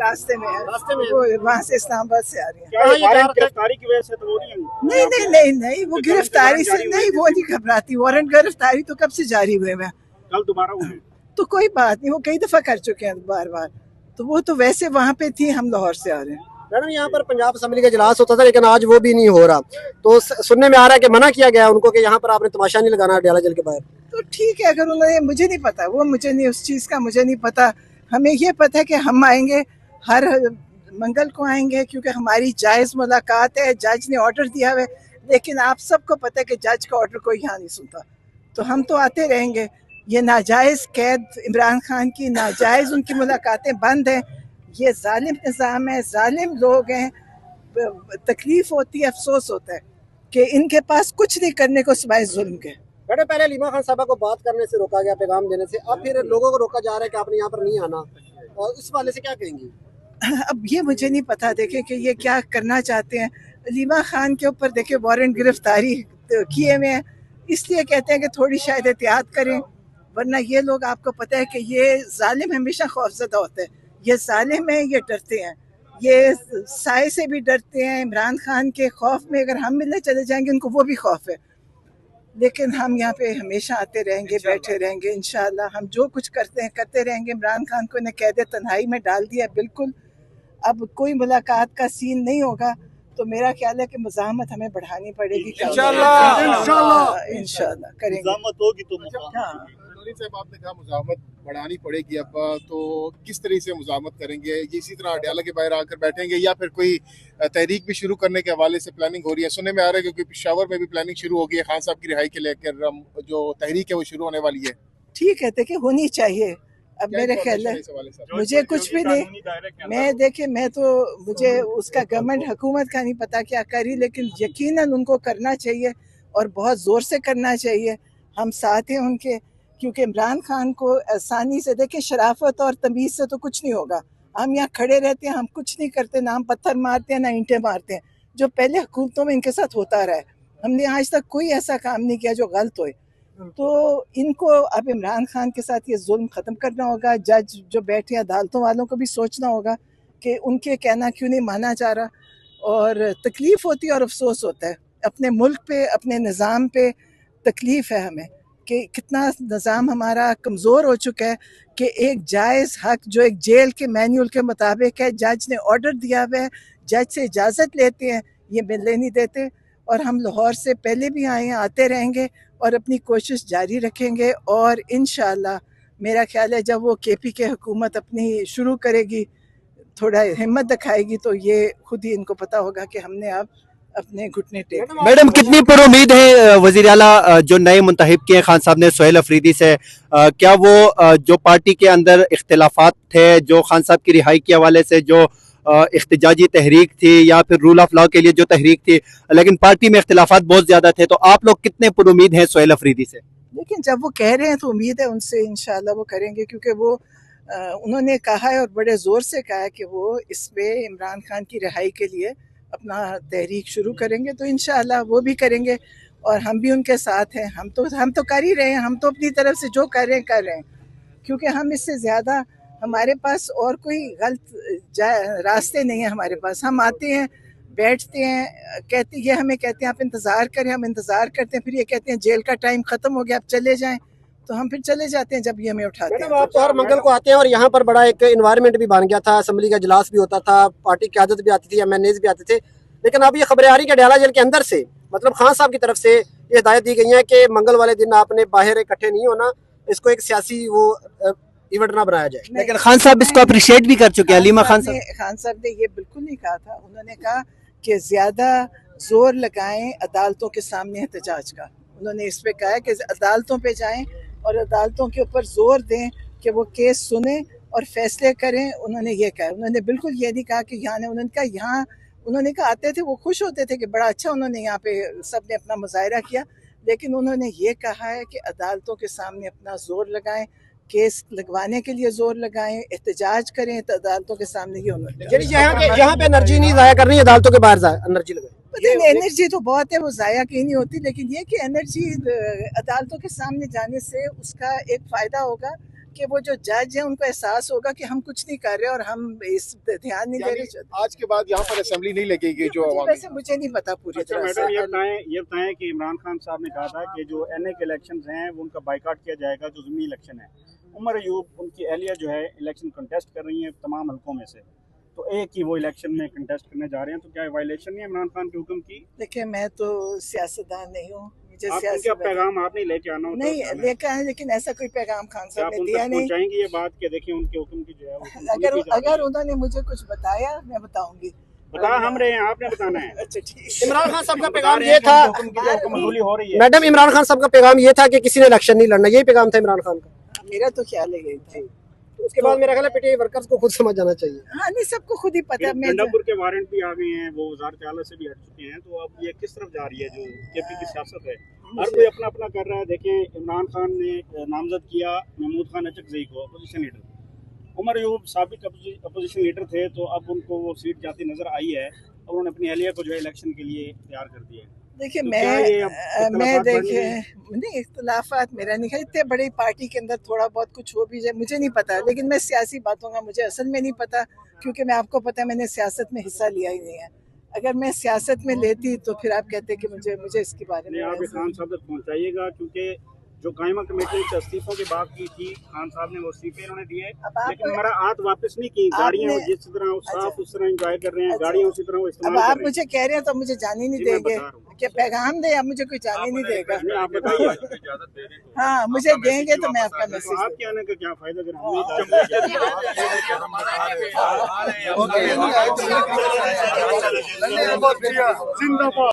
रास्ते में है, रास्ते में वो वहाँ से इस्लामाबाद से आ रही है। गिरफ्तारी की वजह से तो वो नहीं नहीं नहीं नहीं, वो गिरफ्तारी से नहीं, वो नहीं घबराती। वारंट गिरफ्तारी तो कब से जारी हुए हैं, कल दोबारा हुए तो कोई बात नहीं, वो कई दफा कर चुके हैं बार बार, तो वो तो वैसे वहाँ पे थी, हम लाहौर से आ रहे हैं। मैडम यहाँ पर पंजाब असेंबली का इजलास होता था लेकिन आज वो भी नहीं हो रहा, तो सुनने में आ रहा है कि मना किया गया उनको कि यहाँ पर आपने तमाशा नहीं लगाना अडयाला जेल के बाहर। तो ठीक है, अगर उन्होंने, मुझे नहीं पता, वो मुझे नहीं, उस चीज़ का मुझे नहीं पता। हमें ये पता है कि हम आएंगे, हर मंगल को आएंगे, क्योंकि हमारी जायज़ मुलाकात है, जज ने ऑर्डर दिया हुआ है। लेकिन आप सबको पता है कि जज का ऑर्डर कोई यहाँ नहीं सुनता, तो हम तो आते रहेंगे। ये नाजायज़ कैद इमरान खान की, नाजायज़ उनकी मुलाकातें बंद हैं। ये जालिम निज़ाम है, जालिम लोग हैं। तकलीफ होती है, अफसोस होता है कि इनके पास कुछ नहीं करने को सिवाय जुल्म के। बेटे पहले लीमा खान साहबा को बात करने से रोका गया, पैगाम देने से, अब फिर लोगों को रोका जा रहा है कि आपने यहाँ पर नहीं आना, और उस वाले से क्या कहेंगी? अब ये मुझे नहीं पता, देखे कि ये क्या करना चाहते हैं। लीमा खान के ऊपर देखे वारंट गिरफ्तारी किए हुए हैं, इसलिए कहते हैं कि थोड़ी शायद एहतियात करें, वरना ये लोग, आपको पता है कि ये जालिम हमेशा खौफजदा होते हैं। ये जालिम है, ये डरते हैं, ये साए से भी डरते हैं। इमरान खान के खौफ में अगर हम मिलने चले जाएंगे, उनको वो भी खौफ है। लेकिन हम यहाँ पे हमेशा आते रहेंगे, बैठे रहेंगे, इंशाल्लाह हम जो कुछ करते हैं करते रहेंगे। इमरान खान को इन्हें कैद तन्हाई में डाल दिया बिल्कुल। अब कोई मुलाकात का सीन नहीं होगा, तो मेरा ख्याल है कि मुज़ाहमत हमें बढ़ानी पड़ेगी। इंशाल्लाह करेंगे। साहब आपने कहा मुज़ाहमत बढ़ानी पड़ेगी, अब तो किस तरह से मुज़ाहमत करेंगे? ये इसी तरह अडयाला के बाहर आकर बैठेंगे या फिर कोई तहरीक भी शुरू करने के हवाले से प्लानिंग हो रही है? सुनने में आ रहा है क्योंकि पेशावर में भी प्लानिंग शुरू हो गई है, खान साहब की रिहाई के लेकर जो तहरीक है वो शुरू होने वाली है। ठीक है, देखिए होनी चाहिए। अब मेरे ख्याल है मुझे कुछ भी नहीं, मैं देखे, मैं तो, मुझे उसका गवर्नमेंट हुकूमत का नहीं पता क्या करी, लेकिन यकीनन उनको करना चाहिए और बहुत ज़ोर से करना चाहिए। हम साथ हैं उनके, क्योंकि इमरान खान को आसानी से, देखिए शराफत और तमीज़ से तो कुछ नहीं होगा। हम यहाँ खड़े रहते हैं, हम कुछ नहीं करते, ना हम पत्थर मारते हैं ना ईंटें मारते हैं, जो पहले हुकूमतों में इनके साथ होता रहा है। हमने आज तक कोई ऐसा काम नहीं किया जो गलत हो। तो इनको अब इमरान खान के साथ ये जुल्म ख़त्म करना होगा। जज जो बैठे अदालतों वालों को भी सोचना होगा कि उनके कहना क्यों नहीं माना जा रहा, और तकलीफ़ होती है और अफसोस होता है। अपने मुल्क पे, अपने निज़ाम पे तकलीफ़ है हमें कि कितना निज़ाम हमारा कमज़ोर हो चुका है कि एक जायज़ हक जो एक जेल के मैन्यूल के मुताबिक है, जज ने ऑर्डर दिया हुआ है, जज से इजाज़त लेते हैं, ये मिलने नहीं देते। और हम लाहौर से पहले भी आए हैं, आते रहेंगे और अपनी कोशिश जारी रखेंगे। और इंशाअल्लाह मेरा ख्याल है जब वो केपी के हुकूमत अपनी शुरू करेगी, थोड़ा हिम्मत दिखाएगी, तो ये खुद ही इनको पता होगा कि हमने अब अपने घुटने टेक। मैडम कितनी पर उम्मीद है वजीर आला जो नए मुंतखब किए खान साहब ने सोहेल अफरीदी से, क्या वो जो पार्टी के अंदर इख्तिलाफात थे, जो खान साहब की रिहाई के हवाले से जो इख्तिजाजी तहरीक थी या फिर रूल ऑफ लॉ के लिए जो तहरीक थी, लेकिन पार्टी में इख्तिलाफात बहुत ज्यादा थे, तो आप लोग कितने पर उम्मीद हैं सोहेल अफरीदी से? लेकिन जब वो कह रहे हैं तो उम्मीद है उनसे, इंशाल्लाह वो करेंगे, क्योंकि वो उन्होंने कहा है और बड़े ज़ोर से कहा है कि वो इस पे इमरान खान की रिहाई के लिए अपना तहरीक शुरू करेंगे, तो इंशाल्लाह वो भी करेंगे और हम भी उनके साथ हैं। हम तो कर ही रहे हैं, हम तो अपनी तरफ से जो कर रहे हैं, क्योंकि हम इससे ज़्यादा, हमारे पास और कोई गलत रास्ते नहीं है हमारे पास। हम आते हैं, बैठते हैं, कहते, ये हमें कहते हैं आप इंतज़ार करें, हम इंतज़ार करते हैं, फिर ये कहते हैं जेल का टाइम ख़त्म हो गया, आप चले जाएं, तो हम फिर चले जाते हैं जब ये हमें उठाते हैं। आप तो हर मंगल को आते हैं और यहाँ पर बड़ा एक इन्वायरमेंट भी बन गया था, असेंबली का इजलास भी होता था, पार्टी की आदत भी आती थी, MNAs भी आते थे, लेकिन अब ये खबरें आ रही कि अडयाला जेल के अंदर से, मतलब खान साहब की तरफ से ये हिदायत दी गई है कि मंगल वाले दिन आपने बाहर इकट्ठे नहीं होना, इसको एक सियासी वो इवेंट ना बनाया जाए। लेकिन खान साहब इसको अप्रिशिएट भी कर चुके हैं। लीमा खान साहब ने ये बिल्कुल नहीं कहा था। उन्होंने कहा कि ज़्यादा जोर लगाएं अदालतों के सामने एहतजाज का। उन्होंने इस पे कहा है कि अदालतों पे जाएं और अदालतों के ऊपर जोर दें कि वो केस सुने और फैसले करें। उन्होंने ये कहा, उन्होंने बिल्कुल ये नहीं कहा कि उन्होंने कहा आते थे वो खुश होते थे कि बड़ा अच्छा उन्होंने यहाँ पे सब ने अपना मुजाहरा किया, लेकिन उन्होंने ये कहा है कि अदालतों के सामने अपना जोर लगाएं, केस लगवाने के लिए जोर लगाएं, एहतजाज करें, तो अदालतों के सामने ही उन्होंने यहाँ पे एनर्जी नहीं जाया करनी, अदालतों के बाहर एनर्जी लगाए। एनर्जी तो बहुत है, वो जाया कहीं नहीं होती, लेकिन ये कि एनर्जी अदालतों के सामने जाने से उसका एक फ़ायदा होगा कि वो जो जज है उनको एहसास होगा कि हम कुछ नहीं कर रहे और हम इस ध्यान नहीं दे यानी रहे। आज के बाद यहाँ पर असेंबली नहीं लगेगी जो वैसे मुझे नहीं पता पूरी अच्छा तरह मैडम, से। ये बताएं कि इमरान खान साहब ने कहा था कि जो एनए के इलेक्शन हैं वो उनका बाइकाट किया जाएगा, जो ज़मीनी इलेक्शन है। उमर अयूब उनकी एहलिया जो है इलेक्शन कंटेस्ट कर रही हैं तमाम हलकों में से, तो एक ही वो इलेक्शन में कंटेस्ट करने जा रहे हैं, तो क्या वायलेशन नहीं है इमरान खान के हुक्म की? देखिए मैं तो सियासतदान नहीं हूँ, मुझे क्या पैगाम आप नहीं लेके आना होता? नहीं लेकर आए, लेकिन ऐसा कोई पैगाम खान साहब ने आप दिया नहीं। पहुंचाएंगे ये बात कि देखिए उनके हुक्म की जो है अगर उन्होंने मुझे कुछ बताया मैं बताऊंगी। बता हम रहे हैं, आपने बताना है। अच्छा ठीक। इमरान खान साहब का पैगाम ये था, हुक्मदुली हो रही है। मैडम इमरान खान साहब का पैगाम ये था कि किसी ने इलेक्शन नहीं लड़ना, यही पैगाम था इमरान खान का। मेरा तो ख्याल है यही था। उसके बाद मेरा ख्याल है पीटीआई वर्कर्स को खुद समझ जाना चाहिए। हाँ नहीं, सबको खुद ही पता है। गंडापुर के वारंट भी आ गए हैं, वो वज़ारत आला से भी हट चुके हैं, तो अब ये किस तरफ जा रही है जो केपी की सियासत है? हर कोई अपना अपना कर रहा है। देखें, इमरान खान ने नामजद किया महमूद खान अचकज़ई को अपोजिशन लीडर। उमर अयूब साबिक अपोजिशन लीडर थे, तो अब उनको वो सीट जाती नजर आई है और उन्होंने अपनी एहलिया को जो है इलेक्शन के लिए तैयार कर दिया है। देखिए तो मैं देखिए नहीं, इख्तलाफात मेरा नहीं है। इतने बड़ी पार्टी के अंदर थोड़ा बहुत कुछ हो भी जाए मुझे नहीं पता, लेकिन मैं सियासी बातों का मुझे असल में नहीं पता, क्योंकि मैं आपको पता है मैंने सियासत में हिस्सा लिया ही नहीं है। अगर मैं सियासत में लेती तो फिर आप कहते कि मुझे इसके बारे में आप खान साहब तक पहुँचाइएगा, क्योंकि जो कायमा कमेटी से इस्तीफों की बात की थी, खान साहब ने वो इस्तीफे इन्होंने दिए, लेकिन हमारा हाथ वापस नहीं की। गाड़ियाँ जिस तरह साफ उस तरह एंजॉय कर रहे हैं, गाड़ियाँ उसी तरह वो इस्तेमाल कर रहे हैं। आप मुझे कह रहे हैं तो मुझे जाने नहीं देंगे क्या? पैगाम दे, आप मुझे कोई जाने नहीं देगा। आप बताइए। हाँ मुझे देंगे तो मैं आपका मैसेज। आपके आने का क्या फायदा अगर हम